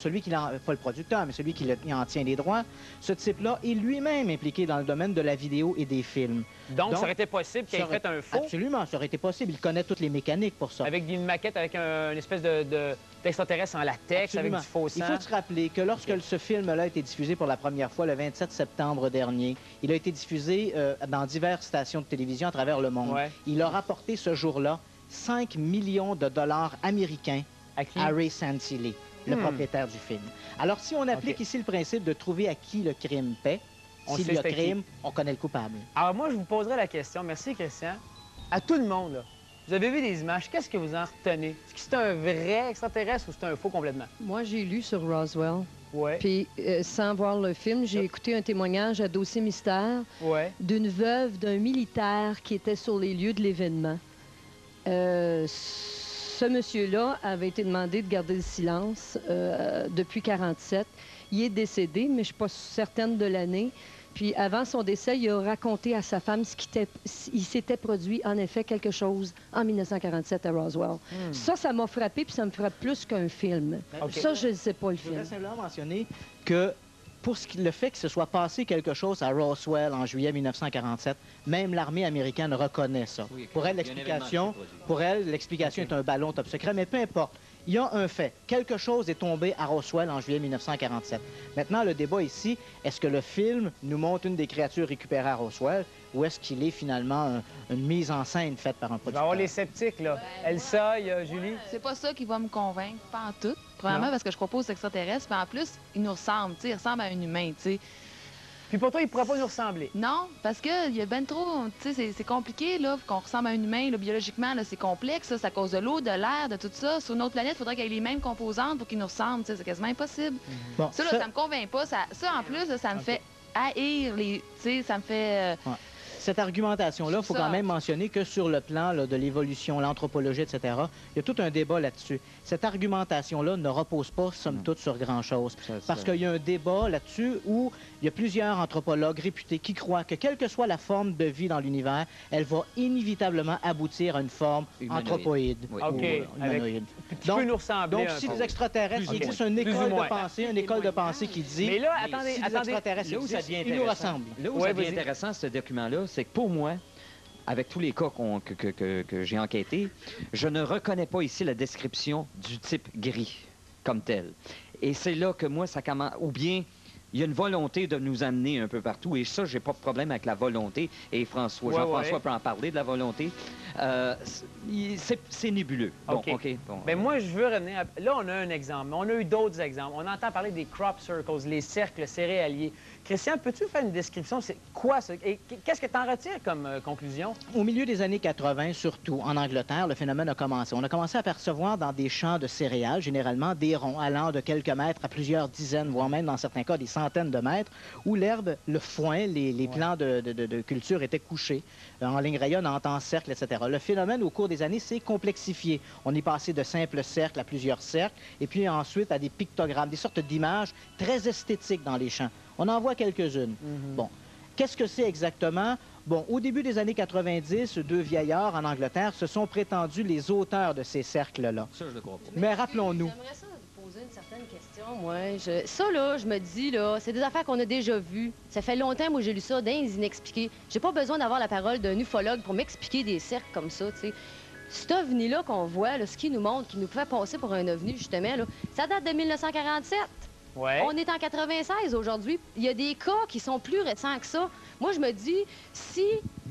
celui qui pas le producteur, mais celui qui en tient les droits, ce type-là est lui-même impliqué dans le domaine de la vidéo et des films. Donc ça aurait été possible qu'il ait fait un faux? Absolument, ça aurait été possible. Il connaît toutes les mécaniques pour ça. Avec une maquette, avec une espèce d'extraterrestre en latex, Absolument. avec du faux sang. Il faut se rappeler que lorsque ce film-là a été diffusé pour la première fois le 27 septembre dernier, il a été diffusé dans diverses stations de télévision à travers le monde. Ouais. Il a rapporté ce jour-là 5 millions de dollars américains à Ray Santilli, le propriétaire du film. Alors, si on applique ici le principe de trouver à qui le crime paie, s'il y a crime, on connaît le coupable. Alors, moi, je vous poserai la question, merci Christian, à tout le monde, là. Vous avez vu des images, qu'est-ce que vous en retenez? Est-ce que c'est un vrai extraterrestre ou c'est un faux complètement? Moi, j'ai lu sur Roswell. Ouais. Puis, sans voir le film, j'ai écouté un témoignage à Dossier Mystère d'une veuve d'un militaire qui était sur les lieux de l'événement. Ce monsieur-là avait été demandé de garder le silence depuis 1947. Il est décédé, mais je ne suis pas certaine de l'année. Puis avant son décès, il a raconté à sa femme il s'était produit en effet quelque chose en 1947 à Roswell. Ça m'a frappé, puis ça me frappe plus qu'un film. Ça, je ne sais pas le film. Je voudrais simplement mentionner que pour le fait que ce soit passé quelque chose à Roswell en juillet 1947, même l'armée américaine reconnaît ça. Oui, pour elle, l'explication est un ballon top secret, mais peu importe. Il y a un fait. Quelque chose est tombé à Roswell en juillet 1947. Maintenant, le débat ici, est-ce que le film nous montre une des créatures récupérées à Roswell ou est-ce qu'il est finalement une mise en scène faite par un producteur? Il va y avoir les sceptiques, là. Elsa, Julie? C'est pas ça qui va me convaincre, pas en tout. Premièrement, parce que je crois pas aux extraterrestres, puis en plus, ils nous ressemblent, tu sais, ils ressemblent à un humain, tu sais. Puis pour toi, il ne pourrait pas nous ressembler? Non, parce qu'il y a ben trop, tu sais, c'est compliqué, là, qu'on ressemble à un humain, là, biologiquement, là, c'est complexe, ça, c'est à cause de l'eau, de l'air, de tout ça. Sur une autre planète, il faudrait qu'il y ait les mêmes composantes pour qu'ils nous ressemblent, tu sais, c'est quasiment impossible. Bon, ça, là, ça me convainc pas. Ça en plus, là, ça me fait haïr, tu sais, ça me fait... Cette argumentation-là, il faut quand même mentionner que sur le plan là, de l'évolution, l'anthropologie, etc., il y a tout un débat là-dessus. Cette argumentation-là ne repose pas, somme toute, sur grand-chose. Parce qu'il y a un débat là-dessus où il y a plusieurs anthropologues réputés qui croient que, quelle que soit la forme de vie dans l'univers, elle va inévitablement aboutir à une forme anthropoïde. Oui. Ou humanoïde. Donc, nous ressembler donc si les extraterrestres, il existe une école de pensée qui dit... Mais là, attendez, si les extraterrestres existent, ils nous ressemblent. Là où ça devient intéressant, ce document-là, c'est que pour moi, avec tous les cas que j'ai enquêtés, je ne reconnais pas ici la description du type gris comme tel. Et c'est là que moi, ça commence... Ou bien, il y a une volonté de nous amener un peu partout. Et ça, j'ai pas de problème avec la volonté. Et Jean-François peut en parler de la volonté. C'est nébuleux. Bon, bon. Mais moi, je veux revenir... Là, on a un exemple. Mais on a eu d'autres exemples. On entend parler des crop circles, les cercles céréaliers. Christian, peux-tu faire une description? C'est quoi ça? Et qu'est-ce que tu en retires comme conclusion? Au milieu des années 80, surtout, en Angleterre, le phénomène a commencé. On a commencé à percevoir dans des champs de céréales, généralement des ronds allant de quelques mètres à plusieurs dizaines, voire même dans certains cas des centaines de mètres, où l'herbe, le foin, les plants de culture étaient couchés en ligne rayonnante, en cercle, etc. Le phénomène, au cours des années, s'est complexifié. On est passé de simples cercles à plusieurs cercles, et puis ensuite à des pictogrammes, des sortes d'images très esthétiques dans les champs. On en voit quelques-unes. Bon, qu'est-ce que c'est exactement? Bon, au début des années 90, deux vieillards en Angleterre se sont prétendus les auteurs de ces cercles-là. Ça, je le crois pas. Mais rappelons-nous... J'aimerais ça poser une certaine question, moi. Ça, là, je me dis, là, c'est des affaires qu'on a déjà vues. Ça fait longtemps, moi, j'ai lu ça, d'un inexpliqué. J'ai pas besoin d'avoir la parole d'un ufologue pour m'expliquer des cercles comme ça, tu sais. Cet ovni-là qu'on voit, là, ce qui nous montre, qui nous fait passer pour un ovni, justement, là, ça date de 1947. Ouais. On est en 96 aujourd'hui. Il y a des cas qui sont plus récents que ça. Moi, je me dis, si...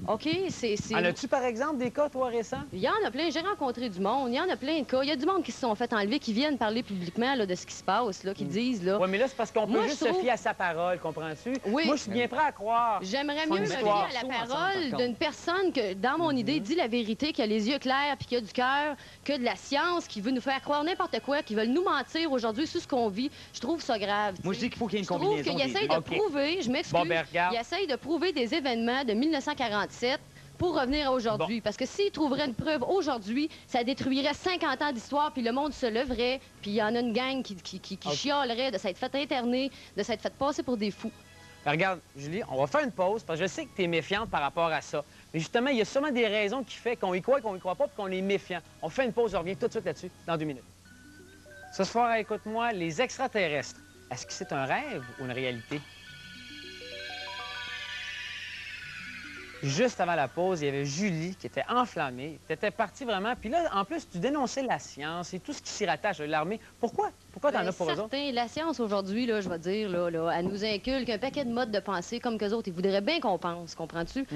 OK, c'est... En as-tu, par exemple, des cas, toi, récents? Il y en a plein. J'ai rencontré du monde. Il y en a plein de cas. Il y a du monde qui se sont fait enlever, qui viennent parler publiquement là, de ce qui se passe, là, qui disent... là. Oui, mais là, c'est parce qu'on peut juste se fier à sa parole, comprends-tu? Oui. Moi, je suis bien prêt à croire. J'aimerais mieux me fier à la parole d'une personne que, dans mon idée, dit la vérité, qui a les yeux clairs puis qui a du cœur, que de la science, qui veut nous faire croire n'importe quoi, qui veulent nous mentir aujourd'hui sur ce qu'on vit. Je trouve ça grave. Moi, je dis qu'il faut qu'il y ait une combinaison. Je trouve qu'il essaye de prouver, je m'excuse, il essaye de prouver des événements de 1947 pour revenir à aujourd'hui. Parce que s'il trouverait une preuve aujourd'hui, ça détruirait 50 ans d'histoire, puis le monde se leverait, puis il y en a une gang qui chialerait de s'être fait interner, de s'être fait passer pour des fous. Regarde, Julie, on va faire une pause, parce que je sais que tu es méfiante par rapport à ça. Mais justement, il y a sûrement des raisons qui font qu'on y croit pas, puis qu'on est méfiant. On fait une pause, je reviens tout de suite là-dessus, dans 2 minutes. Ce soir, écoute-moi, les extraterrestres, est-ce que c'est un rêve ou une réalité? Juste avant la pause, il y avait Julie qui était enflammée. Tu étais partie vraiment. Puis là, en plus, tu dénonçais la science et tout ce qui s'y rattache, l'armée. Pourquoi? Pourquoi t'en as pour eux autres? La science aujourd'hui, là, je vais dire, là, elle nous inculque un paquet de modes de pensée comme qu'eux autres. Ils voudraient bien qu'on pense, comprends-tu?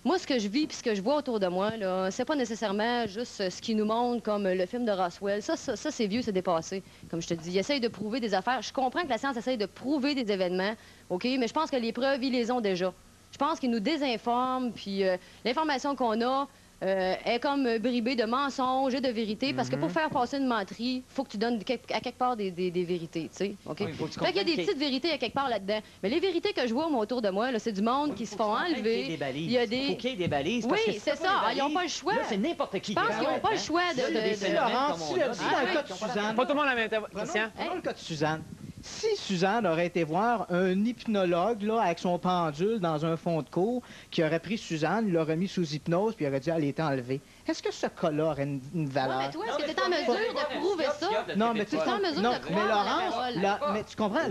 Moi, ce que je vis puis ce que je vois autour de moi, là, c'est pas nécessairement juste ce qu'ils nous montrent comme le film de Roswell. Ça c'est vieux, c'est dépassé. Comme je te dis, ils essayent de prouver des affaires. Je comprends que la science essaye de prouver des événements, OK? Mais je pense que les preuves, ils les ont déjà. Je pense qu'ils nous désinforment, puis l'information qu'on a est comme bribée de mensonges et de vérités, parce que pour faire passer une menterie, il faut que tu donnes à quelque part des vérités, tu sais, OK? Oui, faut que tu Fait qu'il y a des comprennes petites vérités à quelque part là-dedans. Mais les vérités que je vois, moi, autour de moi, là, c'est du monde qui se font enlever. Il y a des... faut qu'il y ait des balises. Oui, parce que c'est si ça. t'as pas les Ils n'ont pas le balises, choix. là, c'est n'importe qui. Je pense qu'ils n'ont pas le choix de... Si, Laurent, si dans le cas de Suzanne... Pas tout le monde a la même question. Prenons le cas de Suzanne. Si Suzanne aurait été voir un hypnologue là, avec son pendule dans un fond de cour, qui aurait pris Suzanne, l'aurait mis sous hypnose, puis aurait dit elle est enlevée, est-ce que ce cas-là aurait une valeur? Ouais, mais toi, est-ce que tu es en mesure de prouver ça? Non, mais tu sais, es en mesure non, de mais croire à la parole. mais tu comprends,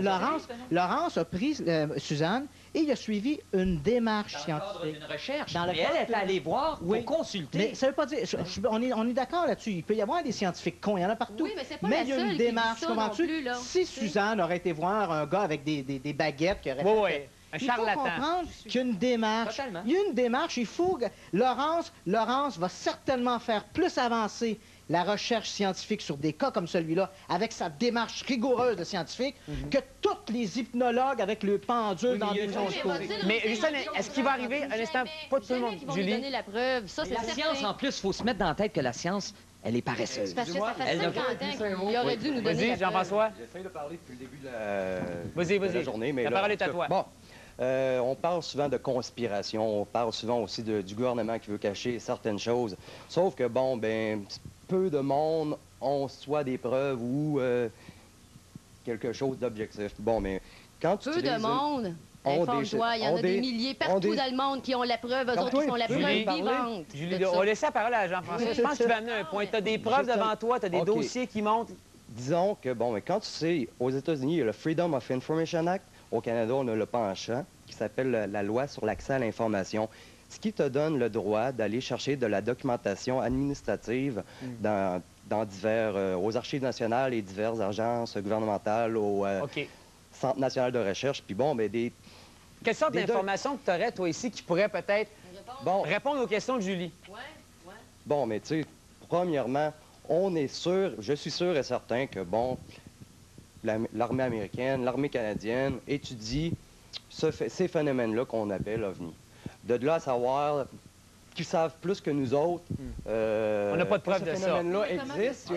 Laurence a pris Suzanne et il a suivi une démarche Dans le cadre scientifique. d'une recherche. Dans le Mais elle cadre est allée voir Oui. pour consulter. Mais ça veut pas dire, on est d'accord là-dessus. Il peut y avoir des scientifiques cons, il y en a partout. Oui, mais c'est pas mais la il y a seule une qui démarche, dit ça non comprends-tu? plus, là. Si Suzanne aurait été voir un gars avec des baguettes qui aurait Oui, fait- oui. Un Il faut charlatan. comprendre qu'il y a une démarche. Totalement. Il y a une démarche. Il faut que Laurence va certainement faire plus avancer la recherche scientifique sur des cas comme celui-là, avec sa démarche rigoureuse de scientifique, que tous les hypnologues avec le pendule dans des fonds de cours. Mais juste est-ce qu'il va arriver un instant, pas tout le monde, Ils vont Julie? nous donner la preuve. Ça, Mais c'est la certain. science, en plus, il faut se mettre dans la tête que la science, elle est paresseuse. Parce que ça fait Elle 50 ne- ans qu'il aurait dû nous donner Vas-y, la preuve. Jean-François. J'essaie de parler depuis le début de Vas-y, de la vas-y. journée. Mais La là, parole en est à tout toi. cas, Bon, on parle souvent de conspiration, on parle souvent aussi du gouvernement qui veut cacher certaines choses. Sauf que, bon, ben, peu de monde ont soit des preuves ou quelque chose d'objectif. Bon, mais quand tu Peu de utilises une- monde. ont des- Informe-toi, il y en ont a des des- milliers ont partout des- dans le monde qui ont la preuve, eux Comme autres toi, qui sont la tu peux preuve me parler? vivante. Julie, de on ça. va laisser la parole à Jean-François. Je pense que tu vas amener un point. Tu as des preuves devant toi, tu as des OK. dossiers qui montrent. Disons que, bon, mais quand tu sais, aux États-Unis, il y a le Freedom of Information Act. Au Canada, on a le penchant qui s'appelle la loi sur l'accès à l'information, ce qui te donne le droit d'aller chercher de la documentation administrative dans divers, aux archives nationales et diverses agences gouvernementales, au OK. Centre national de recherche. Puis bon, mais Quelle sorte Des d'informations que tu aurais, toi, ici, qui pourrait peut-être bon, répondre aux questions de Julie? bon, mais tu sais, premièrement, on est sûr, je suis sûr et certain que, bon, l'armée américaine, l'armée canadienne étudie ces phénomènes-là qu'on appelle OVNI. De là à savoir qu'ils savent plus que nous autres. On n'a pas de preuve de ce ça. phénomène-là existe.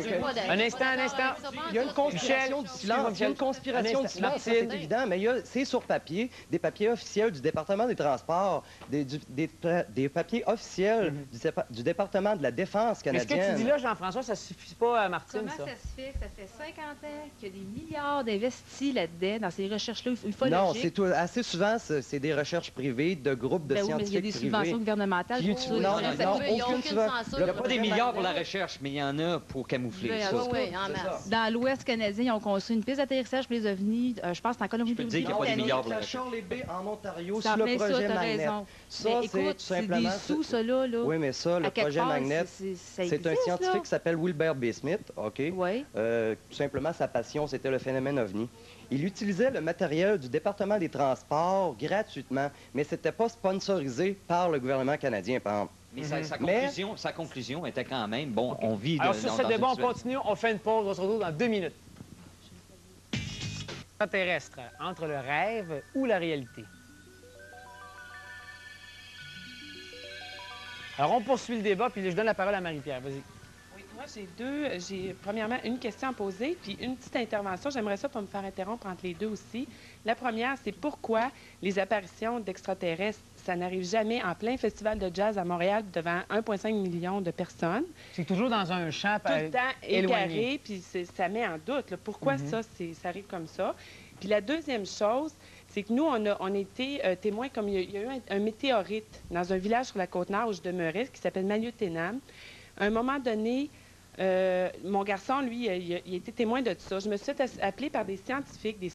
Un instant, un instant. Il y a une conspiration Michel, du silence. excuse-moi, Il y a Michel. une conspiration Un du instant. silence, ça, Martine. c'est évident, mais c'est sur papier, des papiers officiels du département des transports, des papiers officiels du département de la défense Mais ce que canadienne. tu dis là, Jean-François, ça suffit pas à Martine, Comment ça. ça se fait que ça fait 50 ans qu'il y a des milliards d'investis là-dedans, dans ces recherches-là ufologiques? Non, c'est assez souvent, c'est des recherches privées de groupes de Ben oui, mais il y a scientifiques des privés. subventions gouvernementales Qui pour utilisent- ça. non, Ça, non, ça non, peut- Il n'y a aucune aucune subvention. censure. Il y a Il n'y a pas des Ouais, milliards pour la recherche, mais il y en a pour camoufler Ben, ça. ouais, Oui, en C'est ça. masse. Dans l'Ouest canadien, ils ont construit une piste d'atterrissage pour les ovnis. Je pense que c'est en Colombie. Je peux te dire qu'il y a pas des britannique. milliards pour la La recherche. Charles Bay en Ontario, C'est sur en le plein ça, projet t'as Magnet. raison. Ça, Mais c'est écoute, tout c'est simplement... des sous, ça, là. Oui, mais ça, le À quelque projet part, Magnet, ça c'est un existe, scientifique là. qui s'appelle Wilbur B. Smith, OK? Oui. Tout simplement, sa passion, c'était le phénomène OVNI. Il utilisait le matériel du département des transports gratuitement, mais c'était pas sponsorisé par le gouvernement canadien, par exemple. Mais sa Mais- conclusion était quand même, bon, on vit Alors, de- sur dans- ce dans débat, une on situation- continue. On fait une pause. On se retrouve dans 2 minutes. Extraterrestre, entre le rêve ou la réalité? Alors, on poursuit le débat, puis je donne la parole à Marie-Pierre. Vas-y. Oui, moi, j'ai premièrement une question à poser, puis une petite intervention. J'aimerais ça pour me faire interrompre entre les deux aussi. La première, c'est pourquoi les apparitions d'extraterrestres, ça n'arrive jamais en plein festival de jazz à Montréal devant 1,5 million de personnes. C'est toujours dans un champ Tout le temps éloigné. égaré, puis ça met en doute. Là, pourquoi ça arrive comme ça? Puis la deuxième chose, c'est que nous, on a été témoins, comme il y a eu un météorite dans un village sur la Côte-Nord où je demeurais, qui s'appelle Maliotenam. À un moment donné, Mon garçon, lui, il a été témoin de tout ça. Je me suis fait appeler par des scientifiques, des